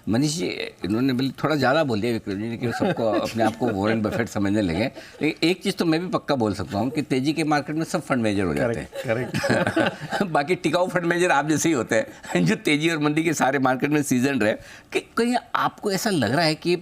मनीष जी, इन्होंने बिल्कुल थोड़ा ज़्यादा बोल दिया विक्रम जी ने कि सबको अपने आप को वॉरेन बफेट समझने लगे। लेकिन एक चीज़ तो मैं भी पक्का बोल सकता हूँ कि तेजी के मार्केट में सब फंड मैनेजर हो जाते हैं। करेक्ट। बाकी टिकाऊ फंड मैनेजर आप जैसे ही होते हैं जो तेजी और मंदी के सारे मार्केट में सीजन रहे। कि कहीं आपको ऐसा लग रहा है कि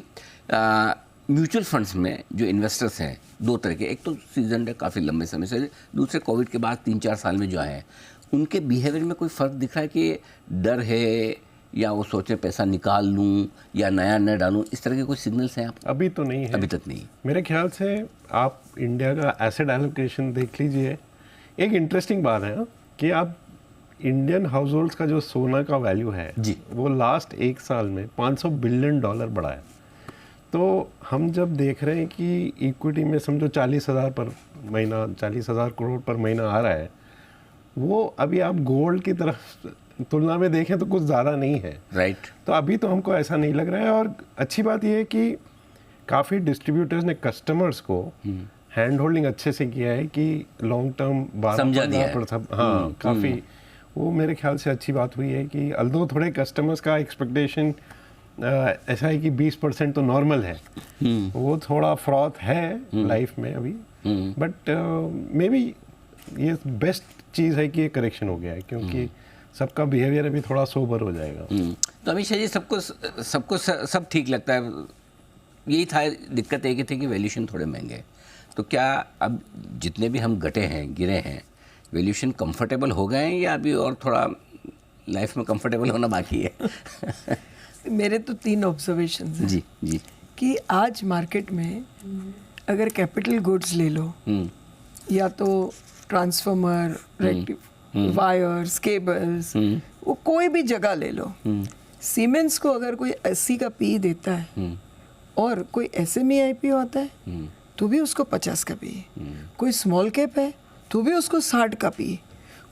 म्यूचुअल फंड्स में जो इन्वेस्टर्स हैं दो तरह के, एक तो सीजन है काफ़ी लंबे समय से, दूसरे कोविड के बाद 3-4 साल में जो आए हैं, उनके बिहेवियर में कोई फ़र्क दिख रहा है कि डर है या वो सोचे पैसा निकाल लूँ या नया न डालूँ, इस तरह के कोई सिग्नल्स हैं आप? अभी तो नहीं है, अभी तक नहीं। मेरे ख्याल से आप इंडिया का एसेट एलोकेशन देख लीजिए। एक इंटरेस्टिंग बात है कि आप इंडियन हाउस होल्ड्स का जो सोना का वैल्यू है जी, वो लास्ट 1 साल में $500 बिलियन बढ़ा है। तो हम जब देख रहे हैं कि इक्विटी में समझो 40,000 पर महीना, 40,000 करोड़ पर महीना आ रहा है, वो अभी आप गोल्ड की तरफ तुलना में देखें तो कुछ ज़्यादा नहीं है। राइट। तो अभी तो हमको ऐसा नहीं लग रहा है। और अच्छी बात यह है कि काफ़ी डिस्ट्रीब्यूटर्स ने कस्टमर्स को हैंड होल्डिंग अच्छे से किया है कि लॉन्ग टर्म 12-15%, हाँ काफ़ी, वो मेरे ख्याल से अच्छी बात हुई है कि अल्दो थोड़े कस्टमर्स का एक्सपेक्टेशन ऐसा है कि 20% तो नॉर्मल है, वो थोड़ा फ्रॉथ है लाइफ में अभी, बट मे बी ये बेस्ट चीज़ है कि ये करेक्शन हो गया है क्योंकि सबका बिहेवियर अभी थोड़ा सोबर हो जाएगा। तो अमित शाह जी, सबको सब ठीक लगता है, यही था, दिक्कत एक ही थी कि वैल्यूशन थोड़े महंगे हैं। तो क्या अब जितने भी हम घटे हैं, गिरे हैं, वैल्यूशन कंफर्टेबल हो गए हैं या अभी और थोड़ा लाइफ में कंफर्टेबल होना बाकी है? मेरे तो 3 ऑब्जर्वेशंस हैं जी जी। कि आज मार्केट में अगर कैपिटल गुड्स ले लो, या तो ट्रांसफार्मर, वायर्स, केबल्स, वो कोई भी जगह ले लो, सीमेंस को अगर कोई 80 का पी देता है और कोई SME IPO आता है तो भी उसको 50 का पी, कोई स्मॉल कैप है तो भी उसको 60 का पी,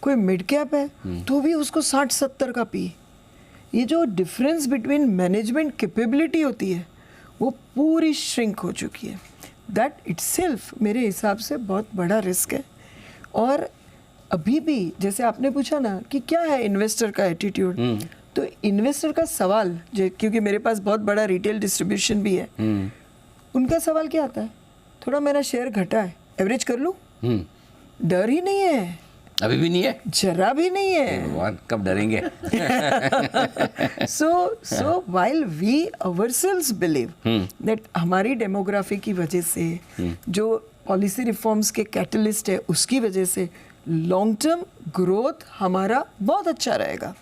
कोई मिड कैप है तो भी उसको 60-70 का पी। ये जो डिफरेंस बिटवीन मैनेजमेंट कैपेबिलिटी होती है वो पूरी श्रिंक हो चुकी है। दैट इटसेल्फ मेरे हिसाब से बहुत बड़ा रिस्क है। और अभी भी जैसे आपने पूछा ना कि क्या है इन्वेस्टर का एटीट्यूड, तो इन्वेस्टर का सवाल जो, क्योंकि मेरे पास बहुत बड़ा रिटेल डिस्ट्रीब्यूशन भी है, उनका सवाल क्या आता है, थोड़ा मेरा शेयर घटा है, एवरेज कर लूँ? डर ही नहीं है, अभी भी नहीं है, जरा भी नहीं है। भगवान कब डरेंगे? so while we ourselves believe that हमारी डेमोग्राफी की वजह से जो पॉलिसी रिफॉर्म्स के कैटलिस्ट है उसकी वजह से लॉन्ग टर्म ग्रोथ हमारा बहुत अच्छा रहेगा,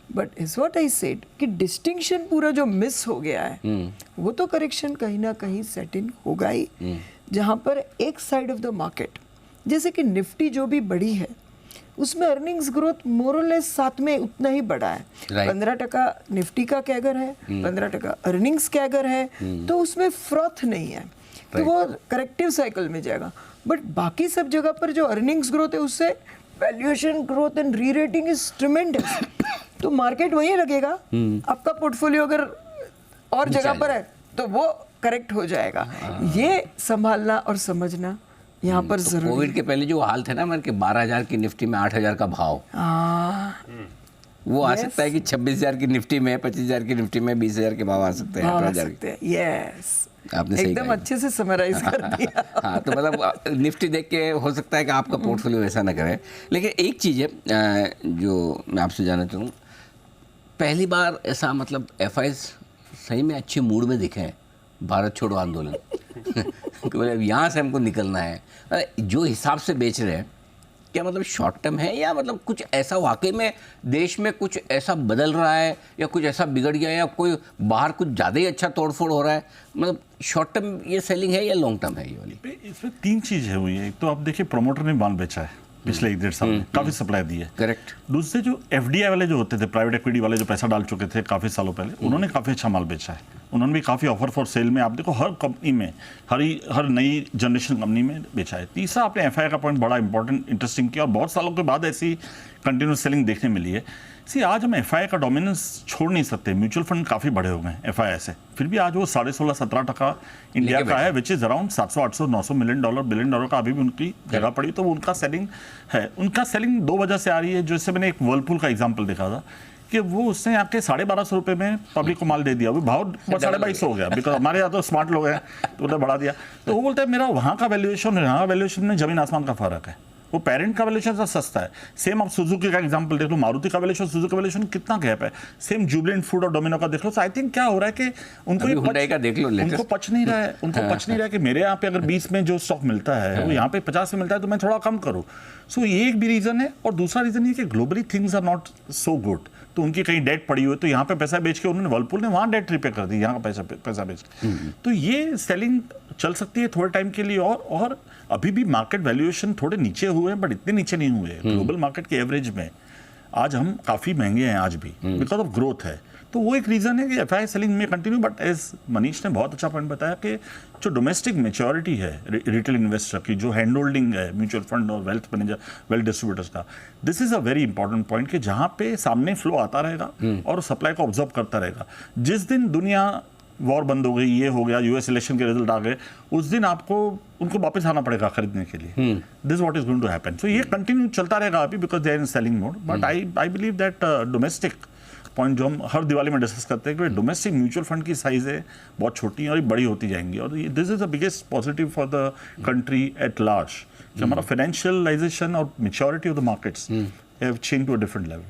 but is what I said कि डिस्टिंक्शन पूरा जो मिस हो गया है वो तो करेक्शन कहीं ना कहीं सेट इन होगा ही, जहाँ पर एक साइड ऑफ द मार्केट जैसे कि निफ्टी जो भी बड़ी है उसमें अर्निंग्स ग्रोथ मोरलेस साथ में उतना ही बड़ा है। 15% निफ्टी का कैगर है, 15% अर्निंग्स कैगर है, तो उसमें फ्रॉथ नहीं है, तो वो करेक्टिव साइकिल में जाएगा। बट बाकी सब जगह पर जो अर्निंग्स ग्रोथ है उससे valuation growth and re rating is tremendous, तो मार्केट वहीं लगेगा। आपका पोर्टफोलियो अगर और जगह पर है तो वो करेक्ट हो जाएगा। ये संभालना और समझना यहाँ पर तो जरूरी। कोविड के पहले जो हाल थे ना मेरे के 12,000 की निफ्टी में 8,000 का भाव, वो आ सकता है कि 26,000 की निफ्टी में, 25,000 की निफ्टी में 20,000 के भाव आ सकते हैं, 18,000 के। यस, आपने सही एकदम अच्छे से समराइज कर दिया। हाँ, तो मतलब निफ्टी देख के हो सकता है कि आपका पोर्टफोलियो वैसा ना करे। लेकिन एक चीज़ है जो मैं आपसे जानना चाहूँ, पहली बार ऐसा मतलब FIs सही में अच्छे मूड में दिखे हैं, भारत छोड़ो आंदोलन मतलब यहाँ से हमको निकलना है, जो हिसाब से बेच रहे हैं, क्या मतलब शॉर्ट टर्म है या मतलब कुछ ऐसा वाकई में देश में कुछ ऐसा बदल रहा है या कुछ ऐसा बिगड़ गया या कोई बाहर कुछ ज़्यादा ही अच्छा तोड़फोड़ हो रहा है? मतलब शॉर्ट टर्म ये सेलिंग है या लॉन्ग टर्म है ये वाली? इसमें 3 चीज़ें हुई हैं। एक तो आप देखिए प्रमोटर ने माल बेचा है पिछले 1-1.5 साल में, काफ़ी सप्लाई दी है। करेक्ट। दूसरे जो FDI वाले जो होते थे, प्राइवेट इक्विटी वाले जो पैसा डाल चुके थे काफ़ी सालों पहले, उन्होंने काफ़ी अच्छा माल बेचा है। उन्होंने भी काफ़ी ऑफर फॉर सेल में, आप देखो हर कंपनी में, हर नई जनरेशन कंपनी में बेचा है। तीसरा आपने FI का पॉइंट बड़ा इंपॉर्टेंट इंटरेस्टिंग किया और बहुत सालों के बाद ऐसी कंटिन्यूस सेलिंग देखने मिली है। आज हम FI का डोमिनेंस छोड़ नहीं सकते। म्यूचुअल फंड काफ़ी बड़े हो गए हैं FI से, फिर भी आज वो 16.5-17% इंडिया का है, which is around $700-800-900 billion dollar का अभी भी उनकी जगह पड़ी। तो वो उनका सेलिंग है, उनका सेलिंग 2 वजह से आ रही है। जैसे मैंने एक वर्लपूल का एग्जाम्पल देखा था कि वो उसने आके 1250 रुपये में पब्लिक को माल दे दिया, वो भाव 2250 हो गया, बिकॉज हमारे यहाँ तो स्मार्ट लोग हैं तो उन्हें बढ़ा दिया। तो वो बोलता है मेरा वहाँ का वैल्यूएशन और यहाँ का वैल्यूएशन में जमीन आसमान का फर्क है, वो पेरेंट का वैल्यूएशन सस्ता है। सेम आप सुजुकी का एग्जांपल देख लो, मारुति का वैल्यूएशन सुजुकी का वैल्यूएशन कितना गैप है, सेम जुबिलेंट फूड और डोमिनो का देख लो। सो आई थिंक क्या हो रहा है कि उनको उनको पच नहीं रहा है, पच नहीं रहा है कि मेरे यहाँ पे अगर 20 में जो स्टॉक मिलता है वो यहाँ पे 50 में मिलता है तो मैं थोड़ा कम करूँ। सो ये एक भी रीजन है। और दूसरा रीजन ये कि globally things are not so good, तो उनकी कहीं डेट पड़ी हुई है तो यहाँ पे पैसा बेच के उन्होंने, वर्लपूल ने वहाँ डेट रिपे कर दी, यहाँ का पैसा बेच के। तो ये सेलिंग चल सकती है थोड़े टाइम के लिए। और अभी भी मार्केट वैल्यूएशन थोड़े नीचे हुए हैं, बट इतने नीचे नहीं हुए ग्लोबल मार्केट के एवरेज में। आज हम काफ़ी महंगे हैं आज भी, बिकॉज ऑफ ग्रोथ है। तो वो एक रीज़न है कि एफआई सेलिंग में कंटिन्यू। बट एज मनीष ने बहुत अच्छा पॉइंट बताया कि जो डोमेस्टिक मेच्योरिटी है रिटेल इन्वेस्टर की, जो हैंड होल्डिंग है म्यूचुअल फंड और वेल्थ मैनेजर, वेल्थ डिस्ट्रीब्यूटर्स का, this is a very important point कि जहाँ पे सामने फ्लो आता रहेगा और सप्लाई को ऑब्जर्व करता रहेगा। जिस दिन दुनिया वॉर बंद हो गई, ये हो गया, यूएस इलेक्शन के रिजल्ट आ गए, उस दिन आपको उनको वापस आना पड़ेगा खरीदने के लिए। This what is going to happen. So ये कंटिन्यू चलता रहेगा अभी, because they are in selling mode. But I believe that domestic point जो हम हर दिवाली में डिस्कस करते हैं कि डोमेस्टिक म्यूचुअल फंड की साइज है बहुत छोटी है और बड़ी होती जाएंगी। और this is the biggest positive for the country at large कि हमारा फाइनेंशियलाइजेशन और maturity of the markets have change to a different level.